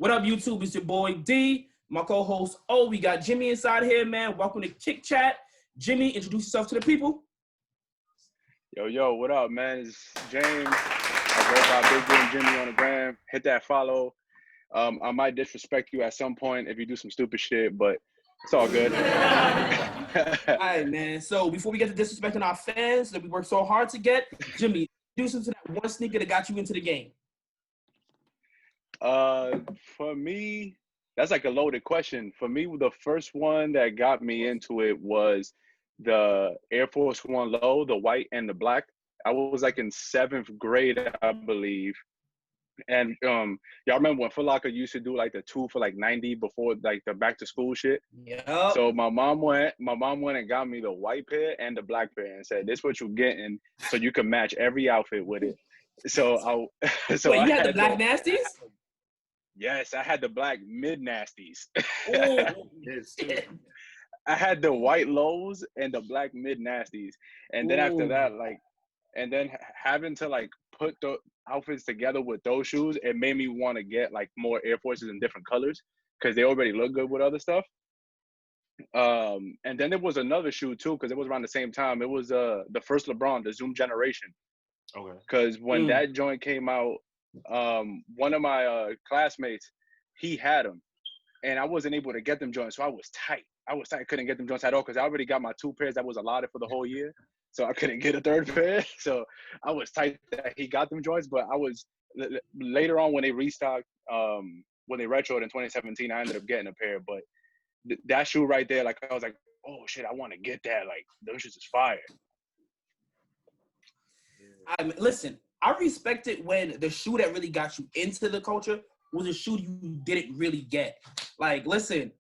What up, YouTube? It's your boy D, my co-host O. We got Jimmy inside here, man. Welcome to Kick Chat. Jimmy, introduce yourself to the people. Yo, what up, man? It's James. I go by Big Boy and Jimmy on the gram. Hit that follow. I might disrespect you at some point if you do some stupid shit, but it's all good. All right, man. So before we get to disrespecting our fans that we work so hard to get, Jimmy, introduce us to that one sneaker that got you into the game. For me, that's like a loaded question. For me, the first one that got me into it was the Air Force One Low, the white and the black. I was like in 7th grade, I believe. And y'all remember when Foot Locker used to do like the 2 for like 90 before like the back to school shit? Yeah. So my mom went and got me the white pair and the black pair and said, "This is what you're getting, so you can match every outfit with it." So Wait, you had the black nasties? Yes, I had the black mid nasties. Oh, I had the white lows and the black mid nasties, and then after that, having to like put the outfits together with those shoes, it made me want to get like more Air Forces in different colors because they already look good with other stuff. And then there was another shoe too because it was around the same time. It was the first LeBron, the Zoom Generation. Okay. Because when that joint came out, one of my classmates, he had them, and I wasn't able to get them joints, so I was tight. I couldn't get them joints at all because I already got my 2 pairs that was allotted for the whole year, so I couldn't get a 3rd pair. So I was tight that he got them joints, but I was later on when they restocked, when they retroed in 2017, I ended up getting a pair. But that shoe right there, like I was like, oh shit, I want to get that. Like those shoes is fire. Listen, I respect it when the shoe that really got you into the culture was a shoe you didn't really get. Like, listen,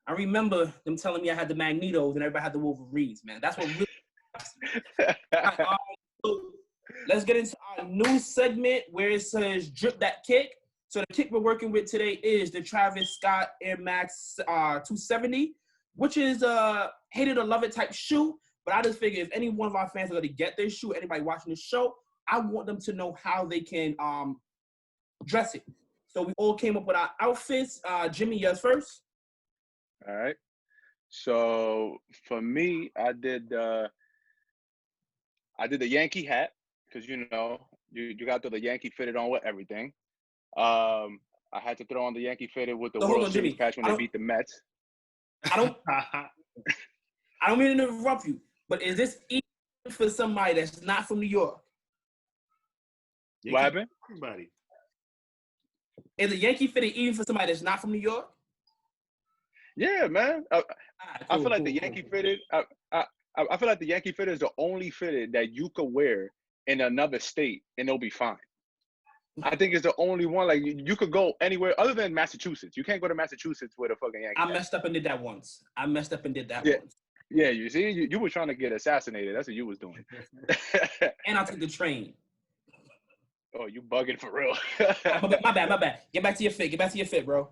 I remember them telling me I had the Magnetos and everybody had the Wolverines, man. That's what really right, so let's get into our new segment where it says Drip That Kick. So the kick we're working with today is the Travis Scott Airmax 270, which is a hate it or love it type shoe. But I just figure if any one of our fans are going to get this shoe, anybody watching the show, I want them to know how they can dress it. So we all came up with our outfits. Jimmy, yours first. All right. So for me, I did the Yankee hat because you got the Yankee fitted on with everything. I had to throw on the Yankee fitted with the World Series patch when they beat the Mets. I don't mean to interrupt you, but is this even for somebody that's not from New York? What happened? Everybody. Is a Yankee fitted even for somebody that's not from New York? Yeah, man. I feel like the Yankee fitted. I feel like the Yankee fitted is the only fitted that you could wear in another state and it'll be fine. I think it's the only one. Like you could go anywhere other than Massachusetts. You can't go to Massachusetts with a fucking Yankee. I messed up and did that once. Once. Yeah, you see, you were trying to get assassinated. That's what you was doing. And I took the train. Oh, you bugging for real. My bad. Get back to your fit, bro.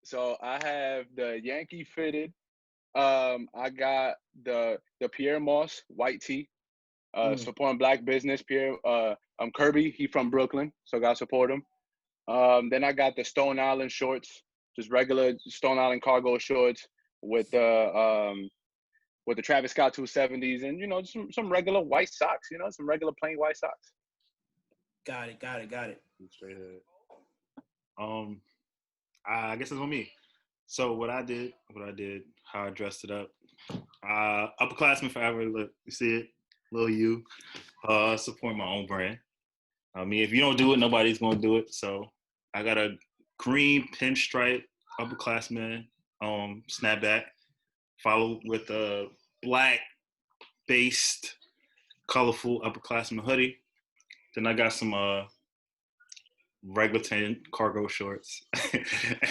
So I have the Yankee fitted. I got the Pierre Moss white tee. Supporting black business. Pierre, Kirby, he from Brooklyn, so gotta support him. Then I got the Stone Island shorts, just regular Stone Island cargo shorts with the Travis Scott 270s and some regular white socks, some regular plain white socks. Got it. Straight ahead. I guess it's on me. So what I did, how I dressed it up. Upperclassman forever. Look, you see it, little you. Support my own brand. I mean, if you don't do it, nobody's gonna do it. So I got a green pinstripe upperclassman snapback, followed with a black based colorful upperclassman hoodie. Then I got some regular tan cargo shorts,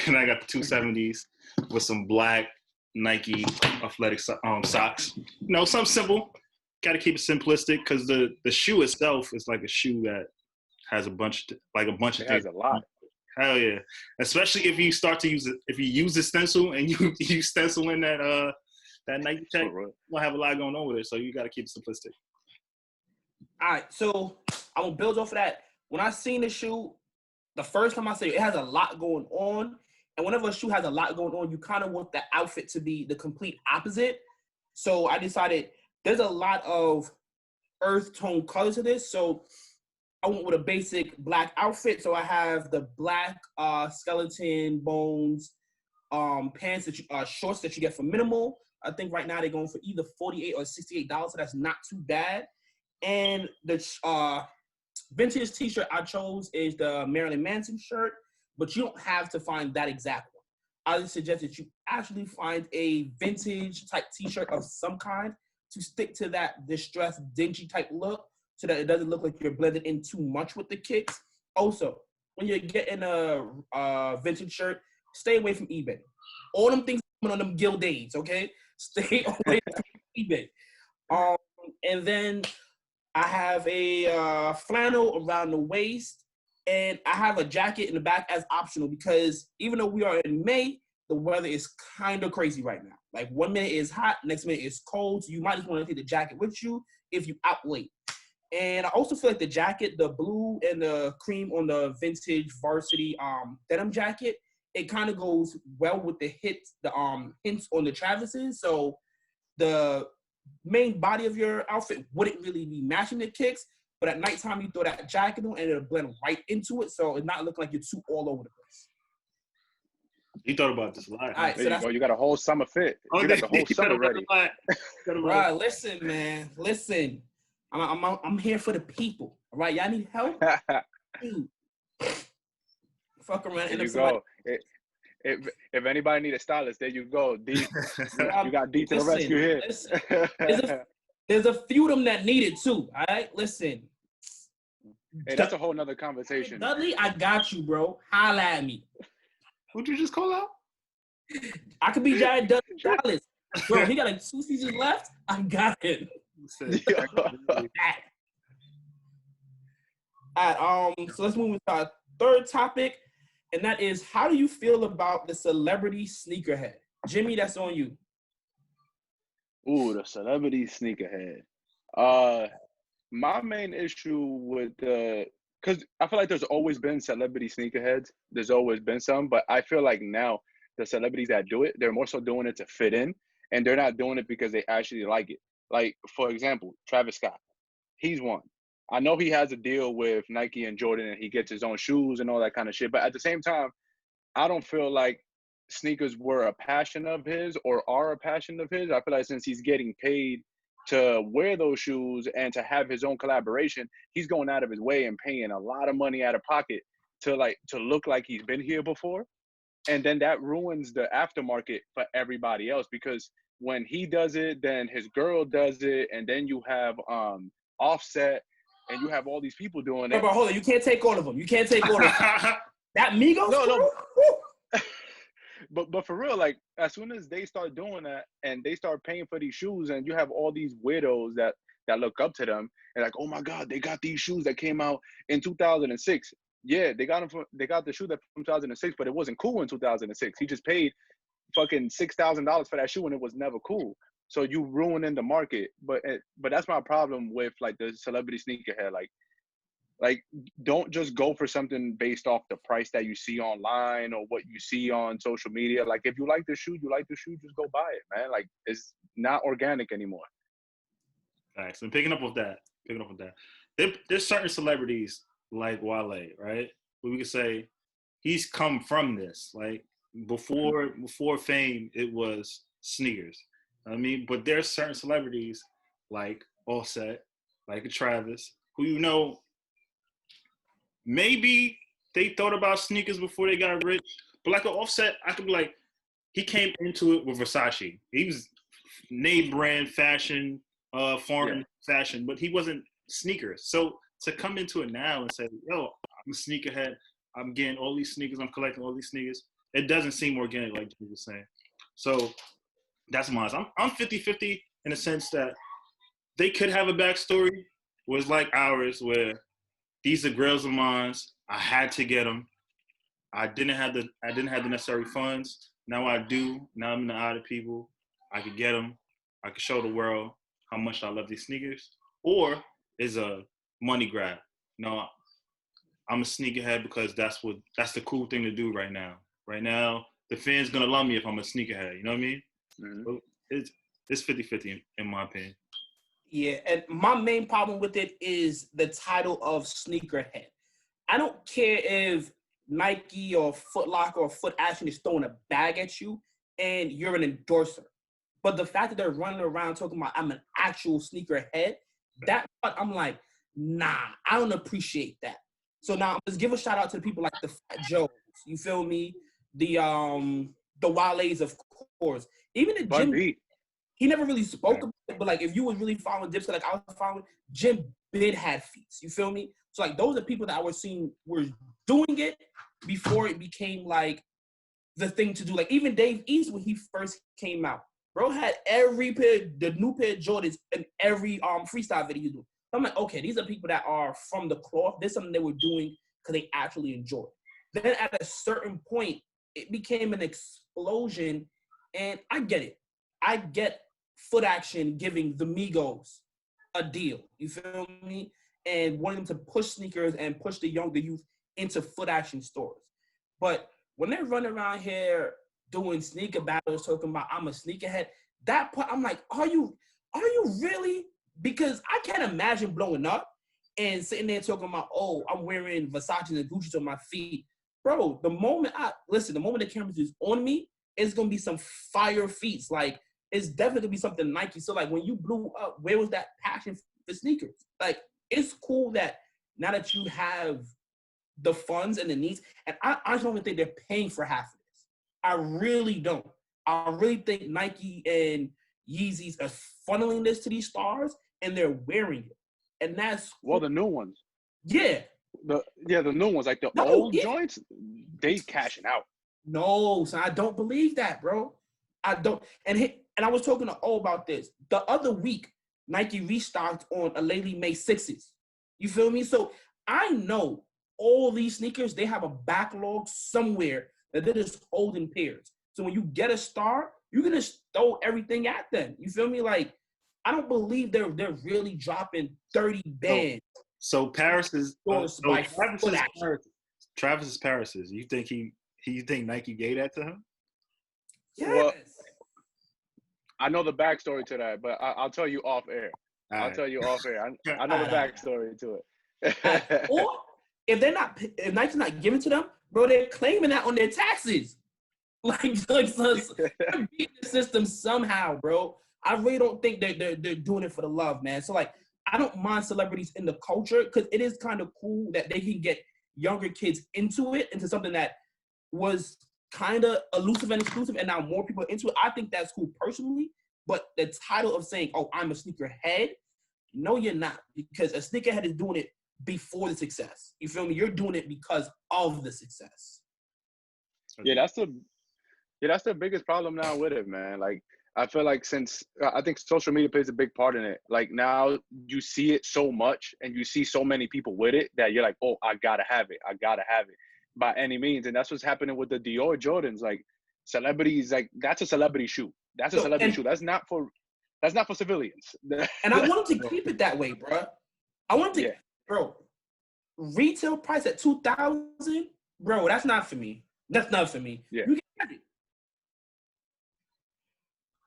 and I got the 270s with some black Nike athletic socks. Something simple. Got to keep it simplistic because the shoe itself is like a shoe that has a bunch of things. It has a lot. Hell yeah! Especially if you start to use it. If you use the stencil and you stencil in that Nike check, you'll have a lot going on with it. So you got to keep it simplistic. All right, so I'm gonna build off of that. When I seen the shoe, the first time I say it has a lot going on. And whenever a shoe has a lot going on, you kind of want the outfit to be the complete opposite. So I decided there's a lot of earth tone colors to this. So I went with a basic black outfit. So I have the black skeleton bones pants that shorts that you get for minimal. I think right now they're going for either $48 or $68, so that's not too bad. And the vintage t-shirt I chose is the Marilyn Manson shirt, but you don't have to find that exact one. I would suggest that you actually find a vintage type t-shirt of some kind to stick to that distressed, dingy type look so that it doesn't look like you're blended in too much with the kicks. Also, when you're getting a vintage shirt, stay away from eBay. All them things on them Gildades, okay? Stay away from eBay. And then I have a flannel around the waist, and I have a jacket in the back as optional because even though we are in May, the weather is kind of crazy right now. Like 1 minute is hot, next minute is cold, so you might just want to take the jacket with you if you out late. And I also feel like the jacket, the blue and the cream on the vintage varsity denim jacket, it kind of goes well with the hints on the Travises. So the main body of your outfit wouldn't really be matching the kicks, but at nighttime you throw that jacket on and it'll blend right into it, so it's not looking like you're too all over the place. You thought about this a lot. All right, There you go. You got a whole summer fit. Oh, You got the whole summer ready. Right, listen, man. Listen. I'm here for the people. All right, y'all need help? Fuck around. There you go. If anybody need a stylist, there you go. D, you got D to the rescue here. There's a few of them that need it too. All right, listen. Hey, that's a whole nother conversation. Dudley, I got you, bro. Holla at me. What'd you just call out? I could be Giant Dudley Dallas. Bro, he got like 2 seasons left. I got it. All right, so let's move into our third topic, and that is, how do you feel about the celebrity sneakerhead? Jimmy, that's on you. Ooh, the celebrity sneakerhead. My main issue with because I feel like there's always been celebrity sneakerheads. There's always been some, but I feel like now the celebrities that do it, they're more so doing it to fit in, and they're not doing it because they actually like it. Like, for example, Travis Scott. He's one. I know he has a deal with Nike and Jordan, and he gets his own shoes and all that kind of shit. But at the same time, I don't feel like sneakers were a passion of his or are a passion of his. I feel like since he's getting paid to wear those shoes and to have his own collaboration, he's going out of his way and paying a lot of money out of pocket to look like he's been here before. And then that ruins the aftermarket for everybody else, because when he does it, then his girl does it, and then you have Offset, and you have all these people doing it. Bro, hold on, you can't take all of them. You can't take all of them. That Migos? No. But for real, like, as soon as they start doing that and they start paying for these shoes, and you have all these widows that look up to them and like, oh my God, they got these shoes that came out in 2006. Yeah, they got the shoe that from 2006, but it wasn't cool in 2006. He just paid fucking $6,000 for that shoe, and it was never cool. So you ruining the market. But that's my problem with like the celebrity sneakerhead. Like don't just go for something based off the price that you see online or what you see on social media. Like, if you like the shoe, just go buy it, man. Like, it's not organic anymore. Thanks. And picking up with that, there's certain celebrities like Wale, right? Where we could say he's come from this. Like, before fame, it was sneakers. I mean, but there's certain celebrities like Offset, like Travis, who maybe they thought about sneakers before they got rich. But like an Offset, I could be like, he came into it with Versace. He was name brand fashion, foreign fashion, but he wasn't sneakers. So to come into it now and say, yo, I'm a sneakerhead, I'm getting all these sneakers, I'm collecting all these sneakers, it doesn't seem organic, like you were saying. So that's mine. I'm 50-50 in the sense that they could have a backstory, was like ours, where these are girls of mine. I had to get them. I didn't have the necessary funds. Now I do. Now I'm in the eye of people. I could get them. I could show the world how much I love these sneakers. Or is a money grab. I'm a sneakerhead because that's the cool thing to do right now. Right now, the fans gonna love me if I'm a sneakerhead. You know what I mean? Mm-hmm. So it's 50-50 in my opinion. Yeah, and my main problem with it is the title of sneakerhead. I don't care if Nike or Foot Locker or Foot Action is throwing a bag at you and you're an endorser. But the fact that they're running around talking about I'm an actual sneakerhead, that part I'm like, nah, I don't appreciate that. So now let's give a shout out to the people like the Fat Joes. You feel me? The Wale's, of course. Even the Bun Jim, B. he never really spoke about it, but like if you was really following Dipset, like I was following, Jim Bid had feats. You feel me? So like those are people that I was seeing were doing it before it became like the thing to do. Like even Dave East when he first came out, bro had every pair, the new pair of Jordans in every freestyle video he do. So I'm like, okay, these are people that are from the cloth. This is something they were doing because they actually enjoy it. Then at a certain point, it became an explosion, and I get it. I get Foot Action giving the Migos a deal. You feel me? And wanting them to push sneakers and push the younger youth into Foot Action stores. But when they're running around here doing sneaker battles, talking about I'm a sneakerhead, that part I'm like, are you really? Because I can't imagine blowing up and sitting there talking about, oh, I'm wearing Versace and Gucci on my feet. Bro, the moment the cameras is on me, it's gonna be some fire feats. Like it's definitely gonna be something Nike. So like when you blew up, where was that passion for sneakers? Like it's cool that now that you have the funds and the needs, and I just don't even think they're paying for half of this. I really don't. I really think Nike and Yeezys are funneling this to these stars, and they're wearing it, and that's Well, the new ones. yeah. The new ones, like the No, old joints, they cashing out. No, so I don't believe that, bro. I don't. And I was talking to O about this the other week. Nike restocked on a Lately May 6s. You feel me? So I know all these sneakers, they have a backlog somewhere that they're just holding pairs. So when you get a star, you're gonna throw everything at them. You feel me? Like I don't believe they're really dropping 30 bands. So Paris is by Foot Action. Travis is Paris's. You think you think Nike gave that to him? Yes. Well, I know the backstory to that, but I'll tell you off air. I'll tell you off air. I know the backstory to it. Or if Nike's not giving to them, bro, they're claiming that on their taxes. Like they're beating the system somehow, bro. I really don't think they're doing it for the love, man. So like, I don't mind celebrities in the culture because it is kind of cool that they can get younger kids into something that was kind of elusive and exclusive, and now more people are into it. I think that's cool personally, but the title of saying, oh, I'm a sneakerhead, no, you're not, because a sneakerhead is doing it before the success. You feel me? You're doing it because of the success. Yeah, that's the biggest problem now with it, man. Like, I feel like since I think social media plays a big part in it. Like now you see it so much and you see so many people with it that you're like, oh, I gotta have it. I gotta have it by any means. And that's what's happening with the Dior Jordans. Like celebrities, like that's a celebrity shoe. That's a celebrity shoe. That's not for civilians. And I want them to keep it that way, bro. I want to, bro. Retail price at $2,000, bro. That's not for me. That's not for me. Yeah. You can have it.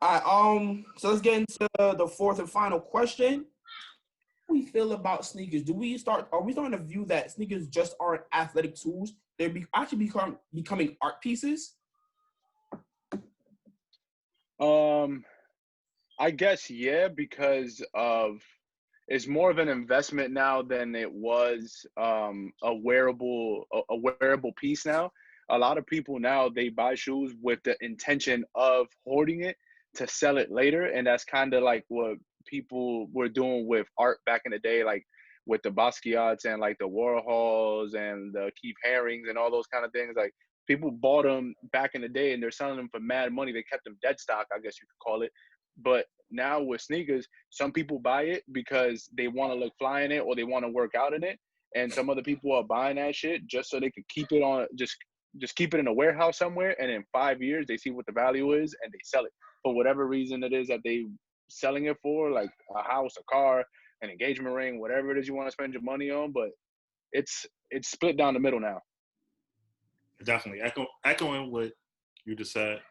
All right, so let's get into the fourth and final question. How do we feel about sneakers? Are we starting to view that sneakers just aren't athletic tools? They're actually becoming art pieces? I guess, yeah, because it's more of an investment now than it was a wearable piece now. A lot of people now, they buy shoes with the intention of hoarding it to sell it later. And that's kind of like what people were doing with art back in the day, like with the Basquiat's and like the Warhols and the Keith Harings and all those kind of things. Like people bought them back in the day and they're selling them for mad money. They kept them dead stock, I guess you could call it. But now with sneakers, some people buy it because they want to look fly in it or they want to work out in it. And some other people are buying that shit just so they could keep it on, just keep it in a warehouse somewhere. And in 5 years, they see what the value is and they sell it for whatever reason it is that they selling it for, like a house, a car, an engagement ring, whatever it is you want to spend your money on. But it's split down the middle now. Definitely echoing what you just said.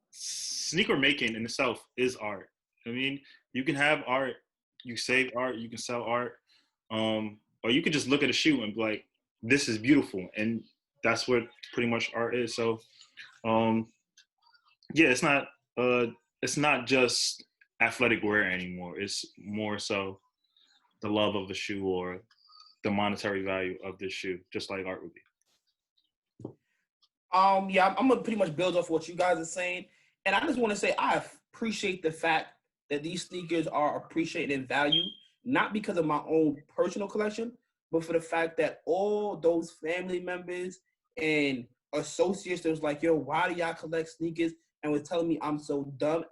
Sneaker making in itself is art. I mean, you can have art, you save art, you can sell art, or you can just look at a shoe and be like, "This is beautiful," and that's what pretty much art is. So, yeah, it's not just athletic wear anymore. It's more so the love of the shoe or the monetary value of the shoe, just like art would be. Yeah, I'm gonna pretty much build off what you guys are saying, and I just want to say I appreciate the fact that these sneakers are appreciated in value, not because of my own personal collection, but for the fact that all those family members and associates that was like, yo, why do y'all collect sneakers? And was telling me I'm so dumb.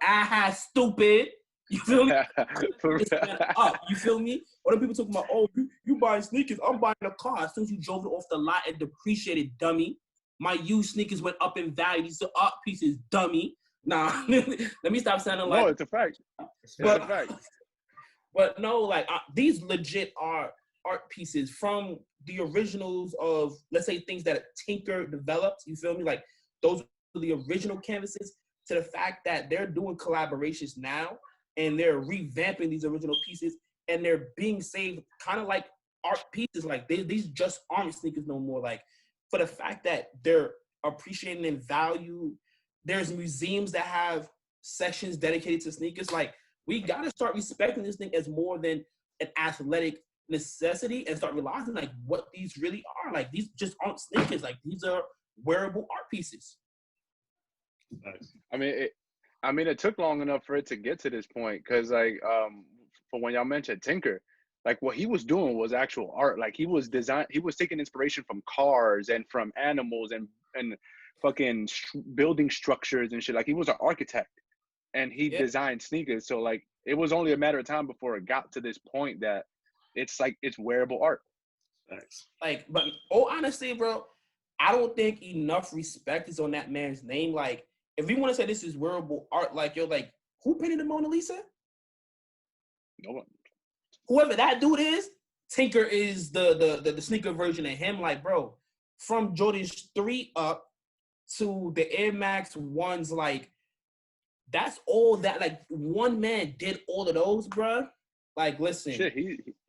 Stupid. You feel me? It's went up. You feel me? Other people talking about, oh, you buying sneakers. I'm buying a car. As soon as you drove it off the lot and depreciated, dummy. My used sneakers went up in value. These are art pieces, dummy. Nah, let me stop sounding like. No, it's a fact. It's a fact. But no, like these legit are art pieces from the originals of, let's say, things that Tinker developed. You feel me? Like those are the original canvases, to the fact that they're doing collaborations now and they're revamping these original pieces and they're being saved kind of like art pieces. Like these just aren't sneakers no more. Like for the fact that they're appreciating in value. There's museums that have sections dedicated to sneakers. Like, we got to start respecting this thing as more than an athletic necessity and start realizing, like, what these really are. Like, these just aren't sneakers. Like, these are wearable art pieces. I mean, it took long enough for it to get to this point because, like, for when y'all mentioned Tinker, like, what he was doing was actual art. Like, he was taking inspiration from cars and from animals and fucking building structures and shit. Like, he was an architect and he designed sneakers. So, like, it was only a matter of time before it got to this point that it's like, it's wearable art. Thanks. Like, but oh, honestly, bro, I don't think enough respect is on that man's name. Like, if we want to say this is wearable art, like, yo, like, who painted the Mona Lisa? No one. Whoever that dude is, Tinker is the sneaker version of him. Like, bro, from Jordan's 3 up to the Airmax 1s, like, that's all that, like, one man did all of those, bro. Like, listen. Shit,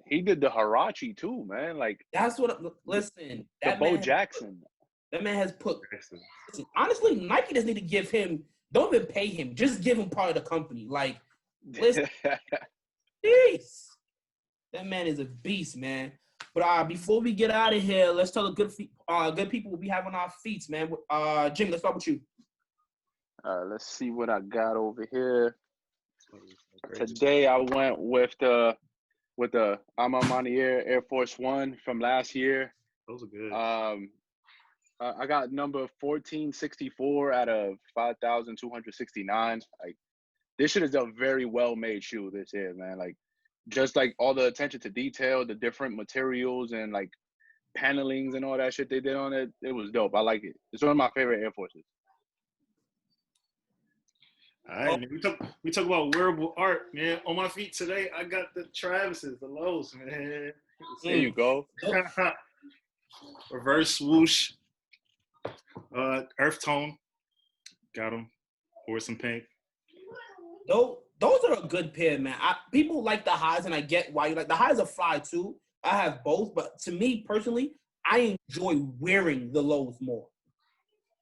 he did the Hirachi too, man. Like, that's what, listen. The Bo Jackson. That man has put, listen, honestly, Nike doesn't need to give him, don't even pay him. Just give him part of the company. Like, listen. Jeez. That man is a beast, man. But before we get out of here, let's tell the good people we have on our feet, man. Jim, let's start with you. Let's see what I got over here. Today I went with the Armani Air Force One from last year. Those are good. I got number 1464 out of 5,269. Like, this shit is a very well made shoe. This is, man. Like, just like all the attention to detail, the different materials and like panelings and all that shit they did on it. It was dope. I like it. It's one of my favorite Air Forces. All right, man. We talk about wearable art, man. On my feet today, I got the Travises, the lows, man. There you go. Reverse swoosh. Earth tone. Got them. Or some pink. Those are a good pair, man. People like the highs, and I get why you like the highs. Are fly too. I have both, but to me personally, I enjoy wearing the lows more.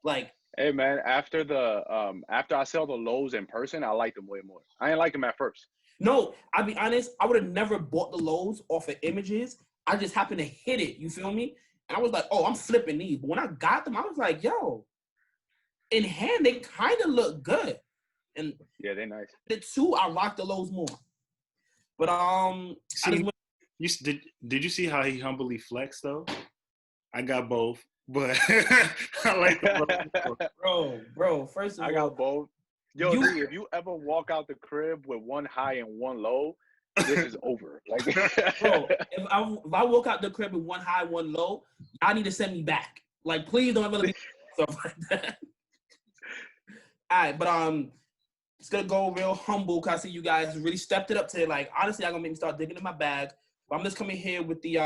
Like, hey man, after I saw the lows in person, I like them way more. I didn't like them at first. No, I'll be honest, I would have never bought the lows off of images. I just happened to hit it. You feel me? And I was like, oh, I'm flipping these. But when I got them, I was like, yo, in hand, they kind of look good. And yeah, they're nice. The two, I rock the lows more. But did you see how he humbly flexed though? I got both, but I like the bro. First of all, I got both. Yo, dude, if you ever walk out the crib with one high and one low, this is over. Like, bro, if I walk out the crib with one high, one low, I need to send me back. Like, please don't ever leave stuff like that. All right, but it's gonna go real humble because I see you guys really stepped it up today. Like, honestly, I'm gonna make me start digging in my bag. I'm just coming here with the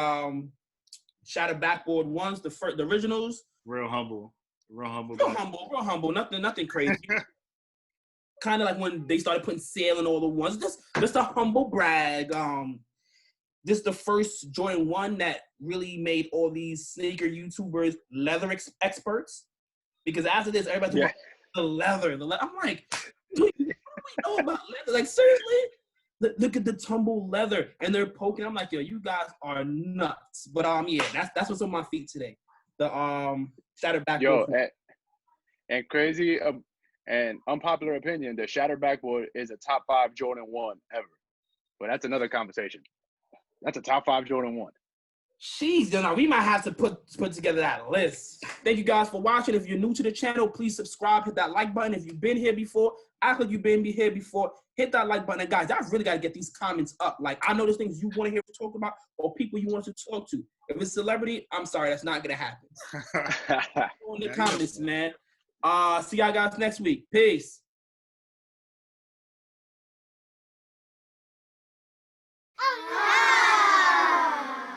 shattered backboard ones, the originals. Real humble. Real humble. Nothing crazy. Kind of like when they started putting sale in all the ones. Just a humble brag. This the first Jordan 1 that really made all these sneaker YouTubers leather experts. Because after this, everybody's talking about the leather. I'm like, dude, what do we know about leather? Like, seriously? Look at the tumble leather. And they're poking. I'm like, yo, you guys are nuts. But yeah, that's what's on my feet today. The shattered backboard. Yo, and crazy and unpopular opinion, the shattered backboard is a top 5 Jordan 1 ever. But that's another conversation. That's a top 5 Jordan 1. Jeez, you know, we might have to put together that list. Thank you guys for watching. If you're new to the channel, please subscribe, hit that like button. If you've been here before, act like you've been here before, hit that like button. And guys, y'all really got to get these comments up. Like, I know there's things you want to hear us talk about or people you want to talk to. If it's celebrity, I'm sorry, that's not going to happen. In the comments, man. See y'all guys next week. Peace.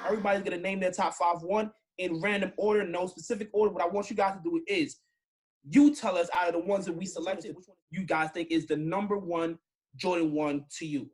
Everybody's gonna name their top 5 one in random order, no specific order. What I want you guys to do is you tell us out of the ones that we selected, which one you guys think is the number 1 Jordan 1 to you.